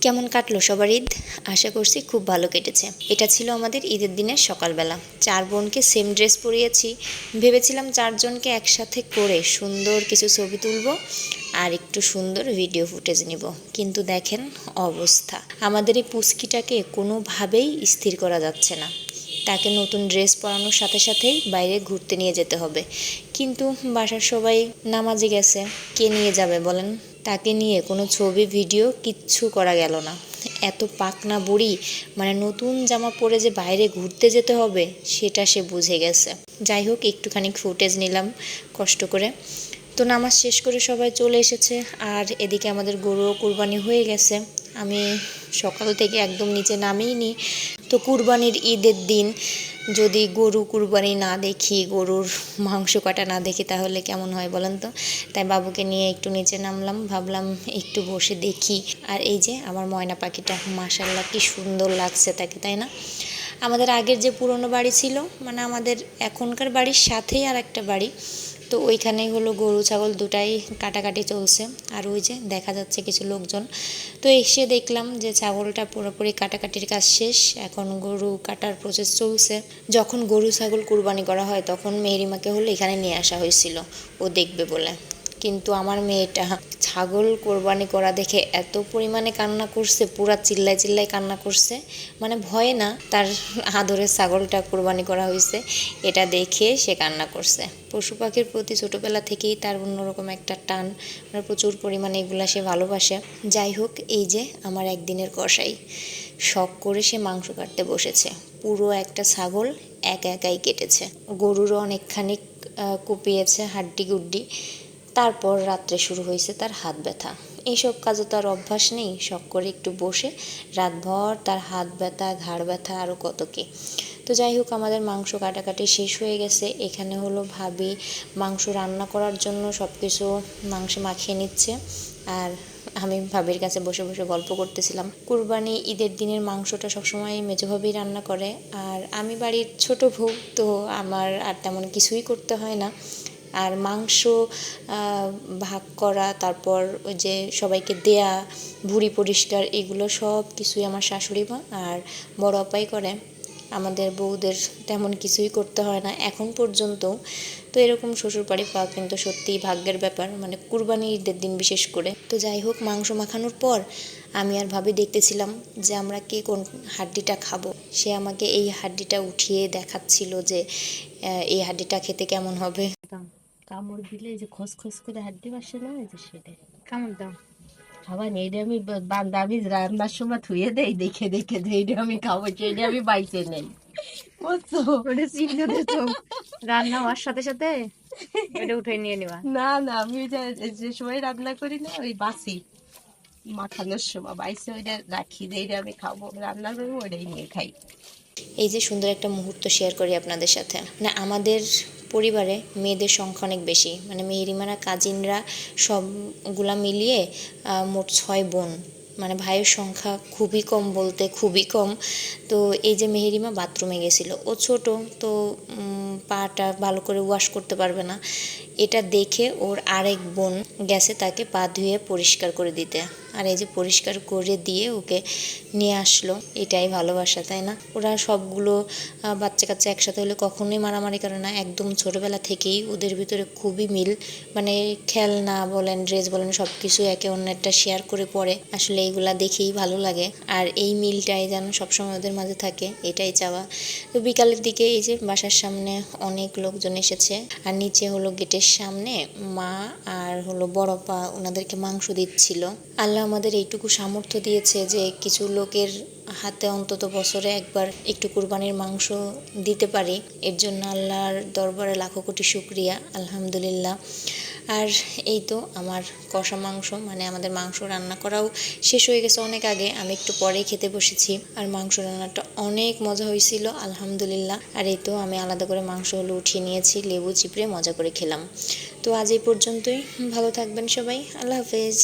কেমন কাটলো সবার ঈদ? আশা করছি খুব ভালো কেটেছে। এটা ছিল আমাদের ঈদের দিনের সকালবেলা। ৪ বোনকে সেম ড্রেস পরিয়েছি। ভেবেছিলাম ৪ জনকে একসাথে করে সুন্দর কিছু ছবি তুলব আর একটু সুন্দর ভিডিও ফুটেজ নিব। কিন্তু দেখেন অবস্থা। আমাদের এই পুচকিটাকে কোনোভাবেই স্থির করা যাচ্ছে না। তাকে নতুন ড্রেস পরানোর সাথে সাথেই বাইরে ঘুরতে নিয়ে যেতে হবে। কিন্তু বাসার সবাই নামাজে গেছে, কে নিয়ে যাবে বলেন? তাকে নিয়ে কোনো ছবি ভিডিও কিচ্ছু করা গেল না। এত পাকনা বুড়ি, মানে নতুন জামা পরে যে বাইরে ঘুরতে যেতে হবে সেটা সে বুঝে গেছে। যাই হোক, একটুখানি ফুটেজ নিলাম কষ্ট করে। তো নামাজ শেষ করে সবাই চলে এসেছে, আর এদিকে আমাদের গরুও কুরবানি হয়ে গেছে। আমি সকাল থেকে একদম নিচে নামিনি। তো কুরবানির ঈদের দিন যদি গরু কুরবানি না দেখি, গরুর মাংস কাটা না দেখি, তাহলে কেমন হয় বলেন তো? তাই বাবুকে নিয়ে একটু নিচে নামলাম, ভাবলাম একটু বসে দেখি। আর এই যে আমার ময়না পাখিটা, মাশাআল্লাহ কি সুন্দর লাগছে তাকে, তাই না? আমাদের আগের যে পুরনো বাড়ি ছিল, মানে আমাদের এখনকার বাড়ির সাথেই আর একটা বাড়ি, তো ওইখানেই হলো গরু ছাগল দুটাই কাটাকাটি চলছে। আর ওই যে দেখা যাচ্ছে কিছু লোকজন। তো এসে দেখলাম যে ছাগলটা পুরোপুরি কাটাকাটির কাজ শেষ, এখন গরু কাটার প্রসেস চলছে। যখন গরু ছাগল কুরবানি করা হয় তখন মেহেরিমাকে হলো এখানে নিয়ে আসা হয়েছিল ও দেখবে বলে। কিন্তু আমার মেয়েটা ছাগল কোরবানি করা দেখে এত পরিমাণে কান্না করছে, পুরা চিল্লায় চিল্লায় কান্না করছে। মানে ভয়ে না, তার আদরের ছাগলটা কোরবানি করা হয়েছে এটা দেখে সে কান্না করছে। পশু পাখির প্রতি ছোটোবেলা থেকেই তার অন্যরকম একটা টান, মানে প্রচুর পরিমাণে এগুলা সে ভালোবাসে। যাই হোক, এই যে আমার একদিনের কষাই, শখ করে সে মাংস কাটতে বসেছে। পুরো একটা ছাগল একা একাই কেটেছে। গরুরও অনেকখানি কুপিয়েছে হাড্ডি গুড্ডি। তারপর রাত্রে শুরু হয়েছে তার হাত ব্যথা। এইসব কাজে তার অভ্যাস নেই, শখ করে একটু বসে রাতভর তার হাত ব্যথা, ঘাড় ব্যথা, আরও কত কী। তো যাই হোক, আমাদের মাংস কাটাকাটি শেষ হয়ে গেছে। এখানে হলো ভাবি মাংস রান্না করার জন্য সব কিছু মাংসে মাখিয়ে নিচ্ছে, আর আমি ভাবির কাছে বসে বসে গল্প করতেছিলাম। কুরবানি ঈদের দিনের মাংসটা সবসময় মেজোভাবেই রান্না করে, আর আমি বাড়ির ছোট বউ, তো আমার আর তেমন কিছুই করতে হয় না। আর মাংস ভাগ করা, তারপর ওই যে সবাইকে দেয়া, ভুঁড়ি পরিষ্কার, এগুলো সব কিছুই আমার শাশুড়ি মা আর বড় আপাই করে। আমাদের বউদের তেমন কিছুই করতে হয় না এখন পর্যন্ত। তো এরকম শ্বশুরবাড়ি পাওয়া কিন্তু সত্যিই ভাগ্যের ব্যাপার, মানে কুরবানি ঈদের দিন বিশেষ করে। তো যাই হোক, মাংস মাখানোর পর আমি আর ভাবি দেখতেছিলাম যে আমরা কে কোন হাড্ডিটা খাবো। সে আমাকে এই হাড্ডিটা উঠিয়ে দেখাচ্ছিল যে এই হাড্ডিটা খেতে কেমন হবে। কামড় দিলে এই যে খসখস করে হাড্ডি বাসে না, এই যে সেটাই কামড় দাও। খাবার নেই রে। আমি বান্দা আমি রান্নার সময় থুয়ে দেই, দেখে দেখে দেই রে, আমি খাবো সেইটা আমি বাইচে নেই, বুঝছো? ওটা চিহ্ন দিতো, রান্না হওয়ার সাথে সাথে ওটা উঠে নিয়ে নেবা। না না, আমি ওই যে যে সময় রান্না করি না, ওই বাসি মাখানোর সময় বাইসে ওইটা রাখি দেই রে, আমি খাবো রান্নার সময় ওইটাই নিয়ে খাই। এই যে সুন্দর একটা মুহূর্ত শেয়ার করি আপনাদের সাথে। মানে আমাদের পরিবারে মেয়েদের সংখ্যা অনেক বেশি, মানে মেহেরিমারা কাজিনরা সবগুলা মিলিয়ে মোট 6 বোন। মানে ভাইয়ের সংখ্যা খুবই কম, বলতে খুবই কম। তো এই যে মেহেরিমা বাথরুমে গেছিলো, ও ছোট, তো পাটা ভালো করে ওয়াশ করতে পারবে না। এটা দেখে ওর আরেক বোন গেছে তাকে পা ধুয়ে পরিষ্কার করে দিতে, আর এই যে পরিষ্কার করে দিয়ে ওকে নিয়ে আসলো। এটাই ভালোবাসা, তাই না? ওরা সবগুলো বাচ্চা কাচ্চা একসাথে হলে কখনোই মারামারি করে না, একদম ছোটোবেলা থেকেই ওদের ভিতরে খুবই মিল। মানে খেলনা বলেন, ড্রেস বলেন, সব কিছু একে অন্যেরটা শেয়ার করে পরে। আসলে এইগুলা দেখেই ভালো লাগে, আর এই মিলটাই যেন সবসময় ওদের মাঝে থাকে, এটাই চাওয়া। তো বিকালের দিকে এই যে বাসার সামনে অনেক লোকজন এসেছে, আর নিচে হলো গেটের সামনে মা আর হলো বড়পা ওনাদেরকে মাংস দিচ্ছিল। আল্লাহ আমাদের এইটুকু সামর্থ্য দিয়েছে যে কিছু লোকের হাতে অন্তত বছরে একবার একটু কুরবানির মাংস দিতে পারি। এর জন্য আল্লাহর দরবারে লাখো কোটি শুকরিয়া, আলহামদুলিল্লাহ। আর এই তো আমার কষা মাংস, মানে আমাদের মাংস রান্না করাও শেষ হয়ে গেছে অনেক আগে, আমি একটু পরেই খেতে বসেছি। আর মাংস রান্নাটা অনেক মজা হয়েছিল, আলহামদুলিল্লাহ। আর এই তো আমি আলাদা করে মাংস হলো উঠিয়ে নিয়েছি, লেবু চিপড়ে মজা করে খেলাম। তো আজ এই পর্যন্তই, ভালো থাকবেন সবাই, আল্লাহ হাফেজ।